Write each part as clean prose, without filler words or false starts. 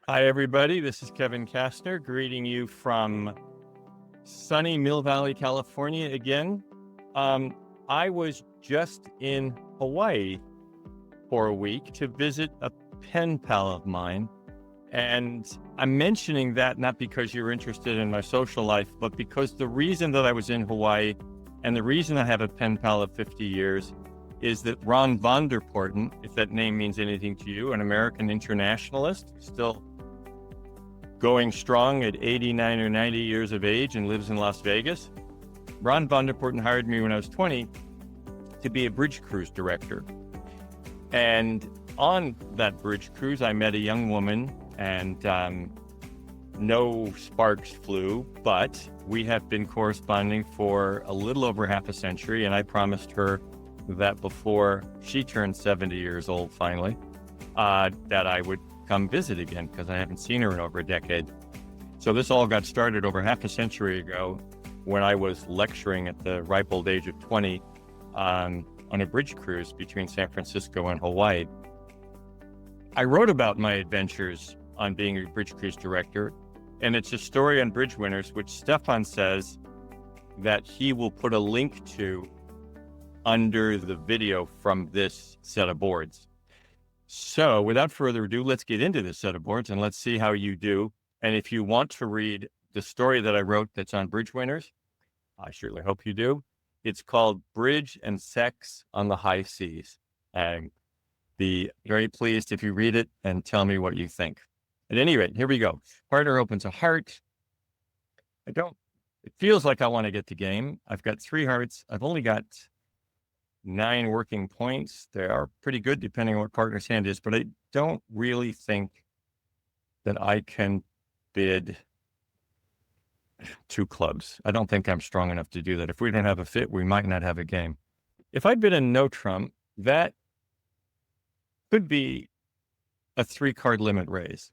Hi, everybody. This is Kevin Castner greeting you from sunny Mill Valley, California again. I was just in Hawaii for a week to visit a pen pal of mine. And I'm mentioning that not because you're interested in my social life, but because the reason that I was in Hawaii and the reason I have a pen pal of 50 years is that Ron von der Porten, if that name means anything to you, an American internationalist, still going strong at 89 or 90 years of age and lives in Las Vegas. Ron von der Porten hired me when I was 20 to be a bridge cruise director. And on that bridge cruise, I met a young woman and no sparks flew, but we have been corresponding for a little over half a century. And I promised her that before she turned 70 years old, finally, that I would come visit again because I haven't seen her in over a decade. So this all got started over half a century ago when I was lecturing at the ripe old age of 20 on a bridge cruise between San Francisco and Hawaii. I wrote about my adventures on being a bridge cruise director, and it's a story on bridge winners, which Stefan says that he will put a link to under the video from this set of boards. So without further ado, let's get into this set of boards and let's see how you do. And if you want to read the story that I wrote that's on bridge winners, I surely hope you do. It's called Bridge and Sex on the High Seas. And be very pleased if you read it and tell me what you think. At any rate, here we go. Partner opens a heart. It feels like I want to get the game. I've got 3 hearts. I've only got 9 working points. They are pretty good depending on what partner's hand is, but I don't really think that I can bid 2 clubs. I don't think I'm strong enough to do that. If we don't have a fit, we might not have a game. If I bid a no trump, that could be a 3-card limit raise.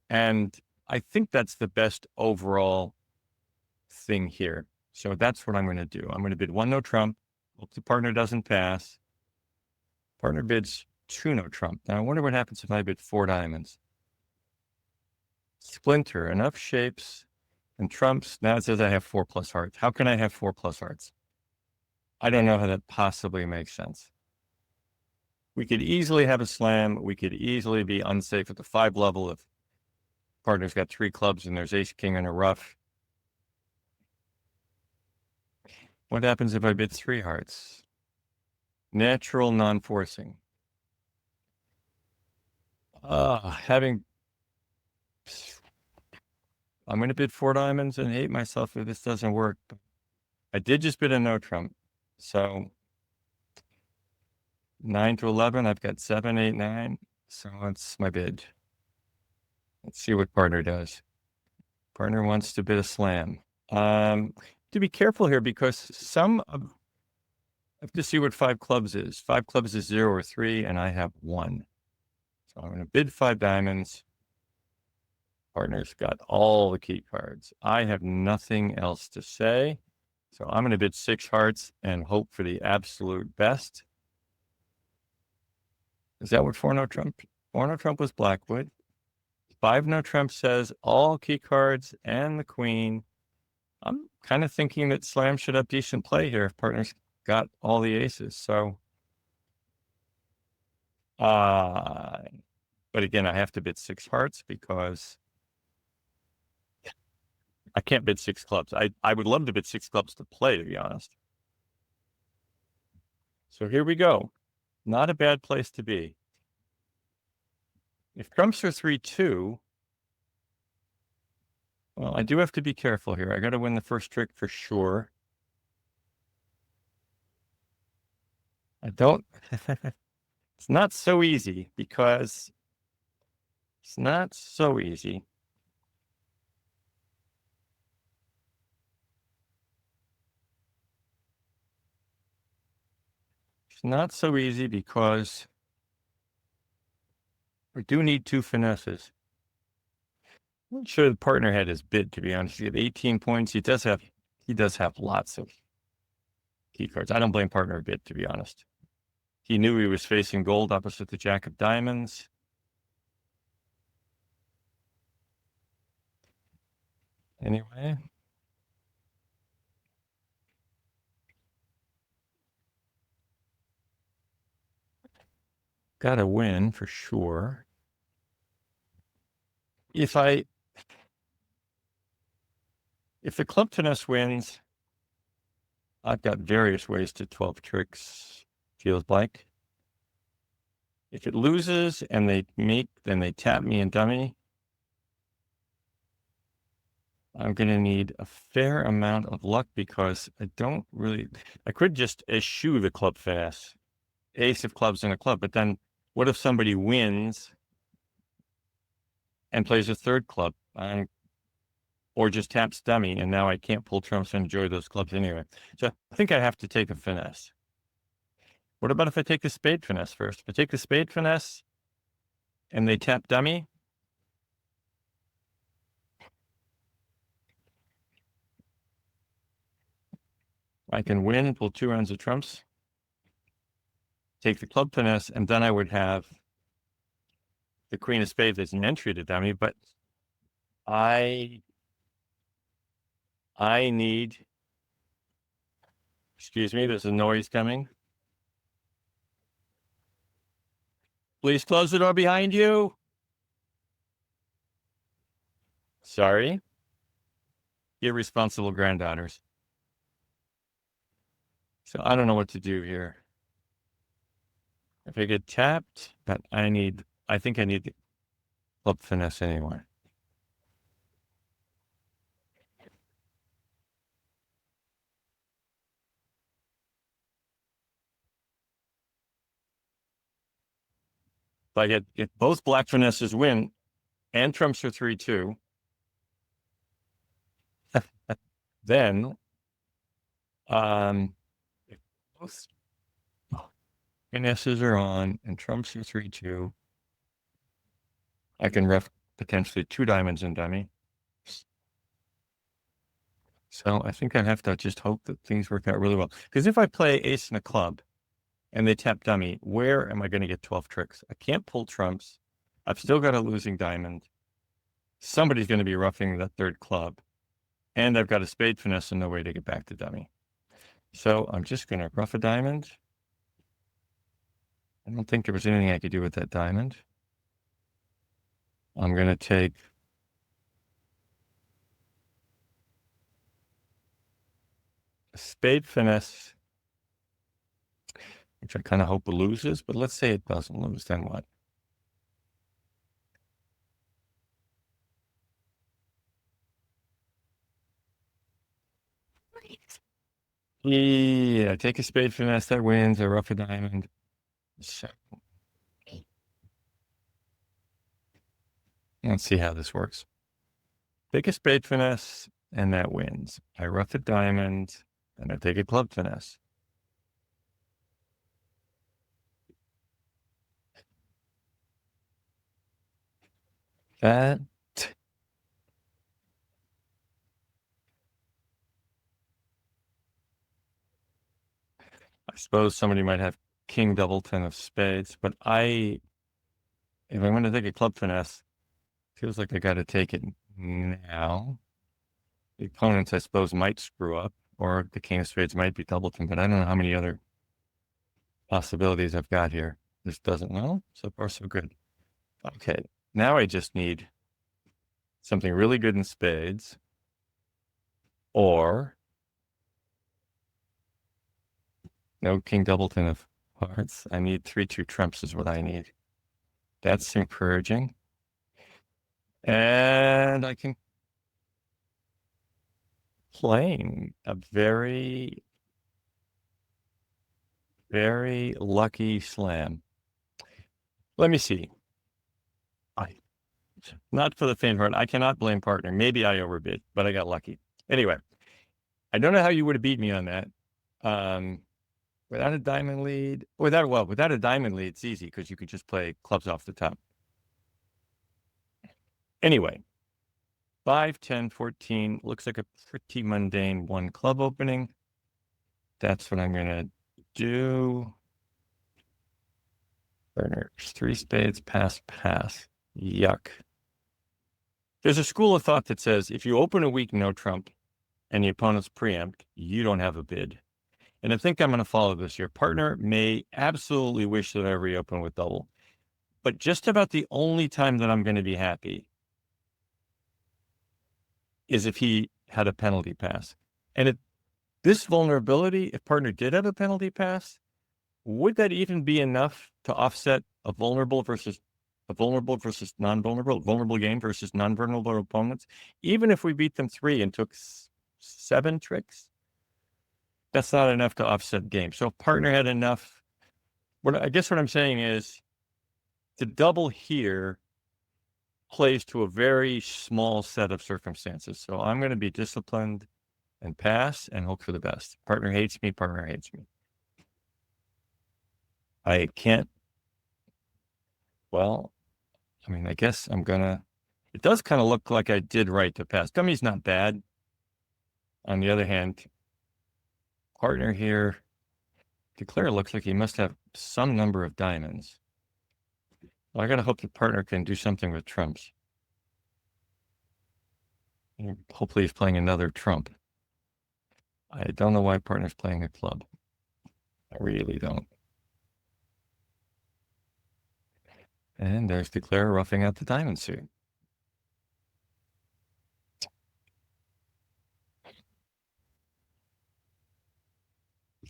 And I think that's the best overall thing here. So that's what I'm going to do. I'm going to bid 1 no trump. Hope the partner doesn't pass. Partner bids 2 no trump. Now I wonder what happens if I bid 4 diamonds. Splinter, enough shapes and trumps. Now it says I have 4 plus hearts. How can I have 4 plus hearts? I don't know how that possibly makes sense. We could easily have a slam. We could easily be unsafe at the 5 level if partner's got 3 clubs and there's ace king in a rough. What happens if I bid 3 hearts? Natural non-forcing. I'm going to bid 4 diamonds and hate myself if this doesn't work. I did just bid a no trump. So 9 to 11, I've got 7, 8, 9. So that's my bid. Let's see what partner does. Partner wants to bid a slam. To be careful here because I have to see what 5 clubs is. 5 clubs is 0 or 3, and I have 1. So I'm going to bid 5 diamonds. Partner's got all the key cards. I have nothing else to say. So I'm going to bid 6 hearts and hope for the absolute best. Is that what 4 no trump? 4 no trump was Blackwood. 5 no trump says all key cards and the queen. I'm kind of thinking that slam should have decent play here if partner's got all the aces. So, but again, I have to bid 6 hearts because I can't bid 6 clubs. I would love to bid 6 clubs to play, to be honest. So here we go. Not a bad place to be. If trumps are 3-2, well, I do have to be careful here. I got to win the first trick for sure. It's not so easy because it's not so easy. It's not so easy because we do need 2 finesses. I'm not sure the partner had his bid, to be honest. He had 18 points. He does have lots of key cards. I don't blame partner a bit, to be honest. He knew he was facing gold opposite the jack of diamonds. anyway. Got to win for sure. If the club finesse wins, I've got various ways to 12 tricks, feels like. If it loses and then they tap me and dummy, I'm going to need a fair amount of luck because I could just eschew the club finesse, ace of clubs and a club, but then what if somebody wins and plays a third club? Or just taps dummy, and now I can't pull trumps and enjoy those clubs anyway. So I think I have to take a finesse. What about if I take the spade finesse first? If I take the spade finesse and they tap dummy, I can win and pull 2 rounds of trumps, take the club finesse, and then I would have the queen of spades as an entry to dummy, but I need, excuse me, there's a noise coming. Please close the door behind you. Sorry. Irresponsible granddaughters. So I don't know what to do here. If I get tapped, but I think I need the club finesse anyway. If I get both black finesses win and trumps are 3-2, then if both finesses are on and trumps are 3-2, I can ref potentially 2 diamonds in dummy. So I think I have to just hope that things work out really well. Because if I play ace and a club and they tap dummy, where am I going to get 12 tricks? I can't pull trumps. I've still got a losing diamond. Somebody's going to be roughing the third club. And I've got a spade finesse and no way to get back to dummy. So I'm just going to rough a diamond. I don't think there was anything I could do with that diamond. I'm going to take a spade finesse, which I kind of hope loses, but let's say it doesn't lose, then what? Yeah, take a spade finesse, that wins. I rough a diamond. So let's see how this works. Take a spade finesse, and that wins. I rough a diamond, and I take a club finesse. That I suppose somebody might have king doubleton of spades, but if I'm going to take a club finesse, feels like I got to take it now. The opponents, I suppose, might screw up, or the king of spades might be doubleton, but I don't know how many other possibilities I've got here. This doesn't know. So far, so good. Okay, now I just need something really good in spades, or no king doubleton of hearts. I need 3-2 trumps is what I need. That's encouraging. And I can playing a very, very lucky slam. Let me see. Not for the faint heart. I cannot blame partner. Maybe I overbid, but I got lucky. Anyway, I don't know how you would have beat me on that. Without a diamond lead, without a diamond lead, it's easy because you could just play clubs off the top. Anyway, 5, 10, 14 looks like a pretty mundane 1 club opening. That's what I'm going to do. Burners, 3 spades, pass, pass. Yuck. There's a school of thought that says if you open a weak no trump and the opponent's preempt, you don't have a bid. And I think I'm going to follow this. Your partner may absolutely wish that I reopen with double, but just about the only time that I'm going to be happy is if he had a penalty pass. And if this vulnerability, if partner did have a penalty pass, would that even be enough to offset a vulnerable versus non-vulnerable, vulnerable game versus non-vulnerable opponents? Even if we beat them 3 and took 7 tricks, that's not enough to offset game. So if partner had enough, I guess what I'm saying is the double here plays to a very small set of circumstances. So I'm going to be disciplined and pass and hope for the best. Partner hates me, partner hates me. I can't, well, I mean, I guess I'm going to, it does kind of look like I did right to pass. Dummy's not bad. On the other hand, partner here, declare looks like he must have some number of diamonds. Well, I got to hope the partner can do something with trumps. Hopefully he's playing another trump. I don't know why partner's playing a club. I really don't. And there's declare roughing out the diamond suit.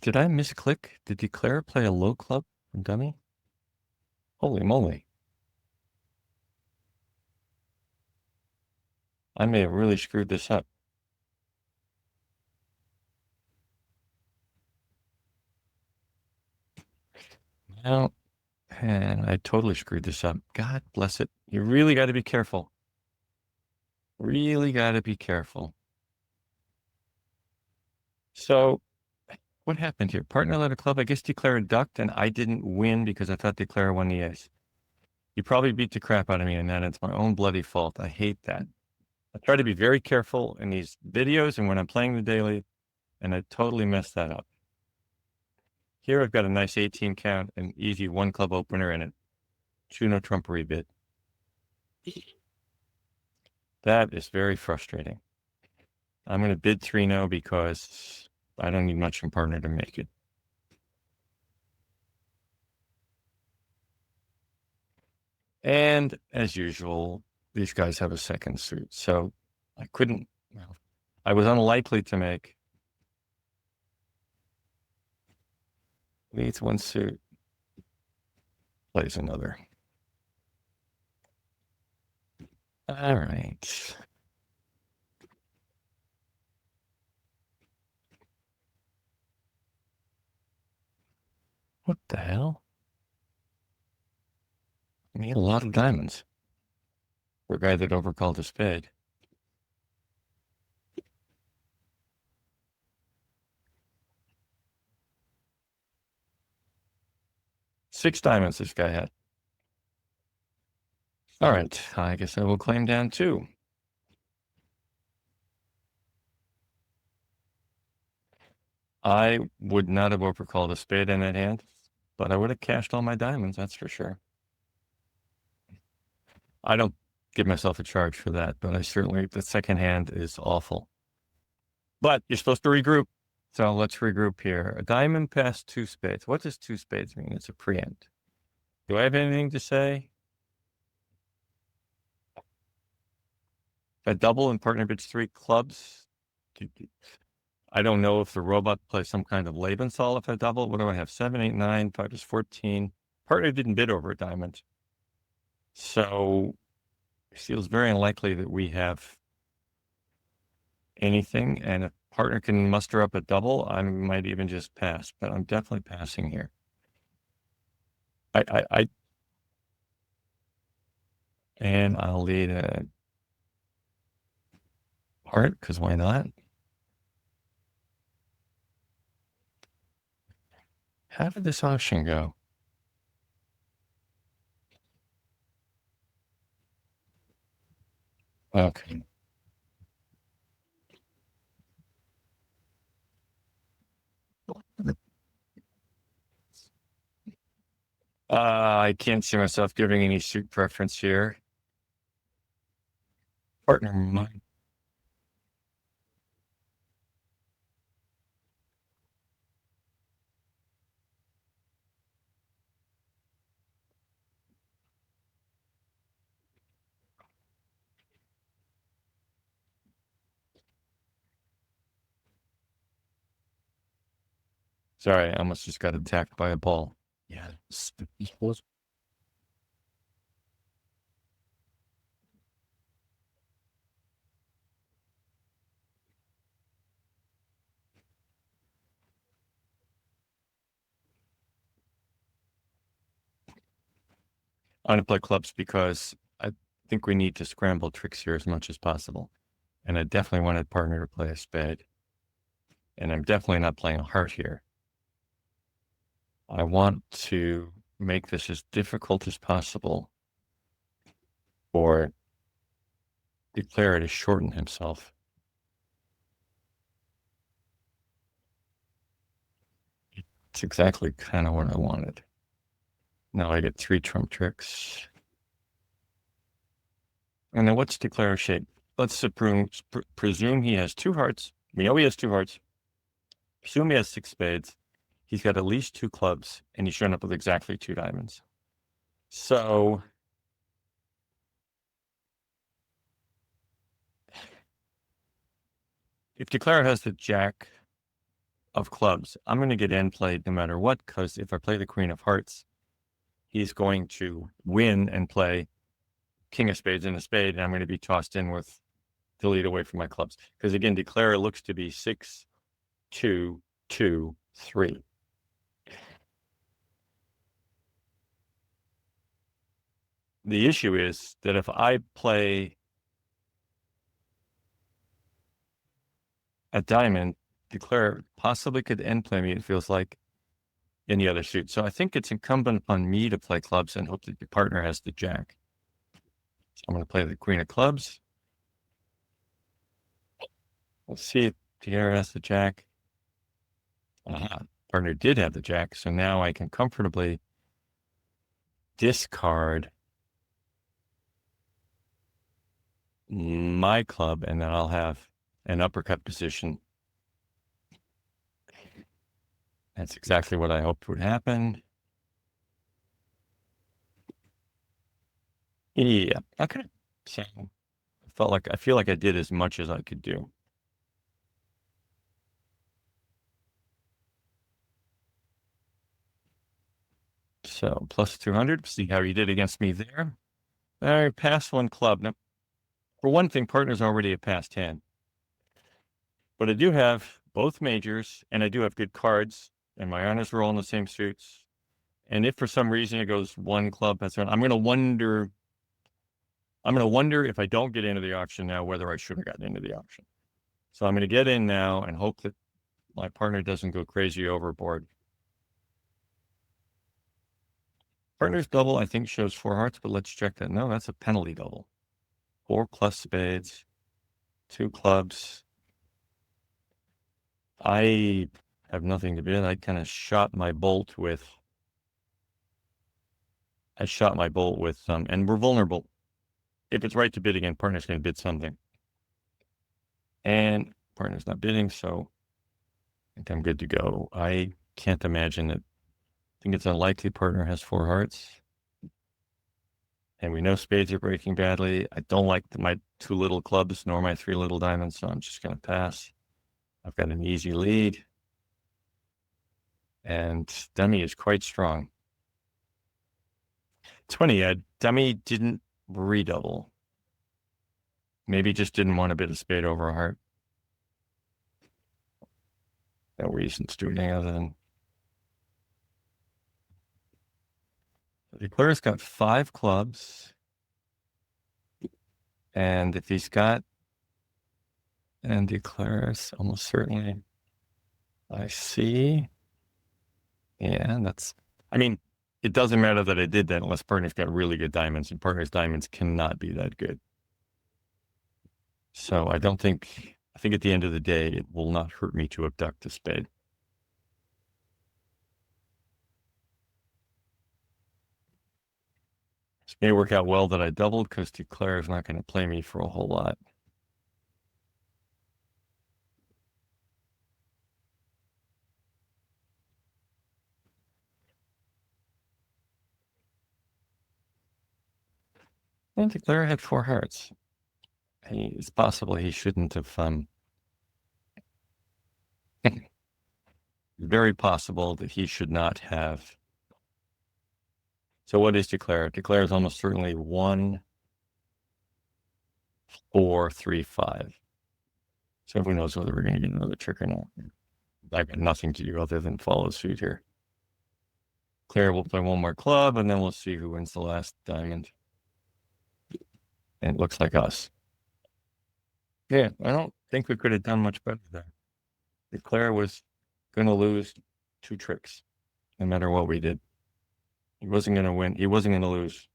Did I misclick? Did declare play a low club from dummy? Holy moly. I may have really screwed this up. Now, and I totally screwed this up. God bless it. You really got to be careful. Really got to be careful. So what happened here? Partner led a club. I guess declare ducked, and I didn't win because I thought declare won the ace. You probably beat the crap out of me in that. It's my own bloody fault. I hate that. I try to be very careful in these videos and when I'm playing the daily, and I totally messed that up. Here I've got a nice 18 count, an easy 1 club opener, and a 2 no trump rebid. That is very frustrating. I'm going to bid 3 no because I don't need much from partner to make it. And as usual, these guys have a second suit. So I couldn't, well, I was unlikely to make. Leads 1 suit, plays another. All right. What the hell? I need a lot of diamonds for a guy that overcalled a spade. Six diamonds this guy had. All right, I guess I will claim down 2. I would not have overcalled a spade in that hand, but I would have cashed all my diamonds, that's for sure. I don't give myself a charge for that, but I certainly, the second hand is awful. But you're supposed to regroup, so let's regroup here. A diamond past 2 spades. What does 2 spades mean? It's a preempt. Do I have anything to say? If I double and partner bids 3 clubs, I don't know if the robot plays some kind of Lebensal if I double. What do I have? 7, 8, 9, 5 is 14. Partner didn't bid over a diamond. So it feels very unlikely that we have anything. And if partner can muster up a double, I might even just pass, but I'm definitely passing here. And I'll lead a heart, because why not? How did this auction go? Okay. I can't see myself giving any suit preference here. partner might. Sorry, I almost just got attacked by a ball. Yeah. I'm going to play clubs because I think we need to scramble tricks here as much as possible. And I definitely wanted partner to play a spade. And I'm definitely not playing a heart here. I want to make this as difficult as possible for Declare to shorten himself. It's exactly kind of what I wanted. Now I get 3 trump tricks. And then what's Declare's shape? Let's presume he has 2 hearts. We know he has 2 hearts. Presume he has 6 spades. He's got at least 2 clubs, and he's shown up with exactly 2 diamonds. So if Declare has the jack of clubs, I'm going to get end played no matter what, because if I play the queen of hearts, he's going to win and play king of spades and a spade, and I'm going to be tossed in with the lead away from my clubs. Because again, Declare looks to be 6, 2, 2, 3. The issue is that if I play a diamond, Declare possibly could end play me, it feels like, in the other suit. So I think it's incumbent upon me to play clubs and hope that the partner has the jack. So I'm going to play the queen of clubs. Let's see if Pierre has the jack. Partner did have the jack, so now I can comfortably discard my club, and then I'll have an uppercut position. That's exactly what I hoped would happen. Yeah, okay. So I feel like I did as much as I could do. So plus 200, see how he did against me there. All right, pass 1 club. Now, for one thing, partner's already a past hand. But I do have both majors, and I do have good cards, and my honors are all in the same suits. And if for some reason it goes 1 club, that's right, I'm going to wonder if I don't get into the auction now, whether I should have gotten into the auction. So I'm going to get in now and hope that my partner doesn't go crazy overboard. Partner's double, I think, shows 4 hearts, but let's check that. No, that's a penalty double. 4 plus spades, 2 clubs. I have nothing to bid. I kind of shot my bolt with, and we're vulnerable. If it's right to bid again, partner's going to bid something. And partner's not bidding, so I think I'm good to go. I can't imagine it. I think it's unlikely partner has 4 hearts. And we know spades are breaking badly. I don't like my 2 little clubs nor my 3 little diamonds, so I'm just going to pass. I've got an easy lead. And dummy is quite strong. It's funny, dummy didn't redouble. Maybe just didn't want to bid a spade over a heart. No reason to do anything other than. The Declare's got 5 clubs. And if he's got, and Declare's almost certainly, I see. Yeah, I mean, it doesn't matter that I did that unless partner's got really good diamonds, and partner's diamonds cannot be that good. So I think at the end of the day, it will not hurt me to abduct a spade. It's going to work out well that I doubled because Declare is not going to play me for a whole lot. And Declare had 4 hearts. It's possible he shouldn't have. Very possible that he should not have. So what is Declare? Declare is almost certainly 1, 4, 3, 5. So who knows whether we're going to get another trick or not. I've got nothing to do other than follow suit here. Claire will play one more club, and then we'll see who wins the last diamond. And it looks like us. Yeah, I don't think we could have done much better there. Claire was going to lose 2 tricks, no matter what we did. He wasn't going to win. He wasn't going to lose.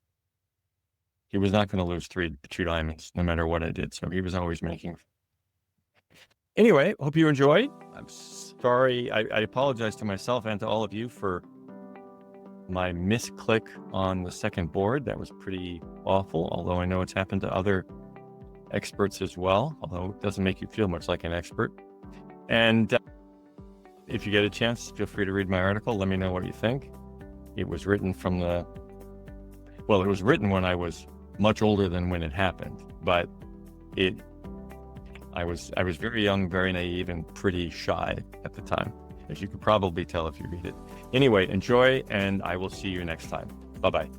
He was not going to lose 2 diamonds, no matter what I did. So he was always making. Anyway, hope you enjoyed. I'm sorry. I apologize to myself and to all of you for my misclick on the second board. That was pretty awful, although I know it's happened to other experts as well, although it doesn't make you feel much like an expert. And if you get a chance, feel free to read my article. Let me know what you think. It was written it was written when I was much older than when it happened, but I was very young, very naive, and pretty shy at the time, as you could probably tell if you read it. Anyway, enjoy, and I will see you next time. Bye-bye.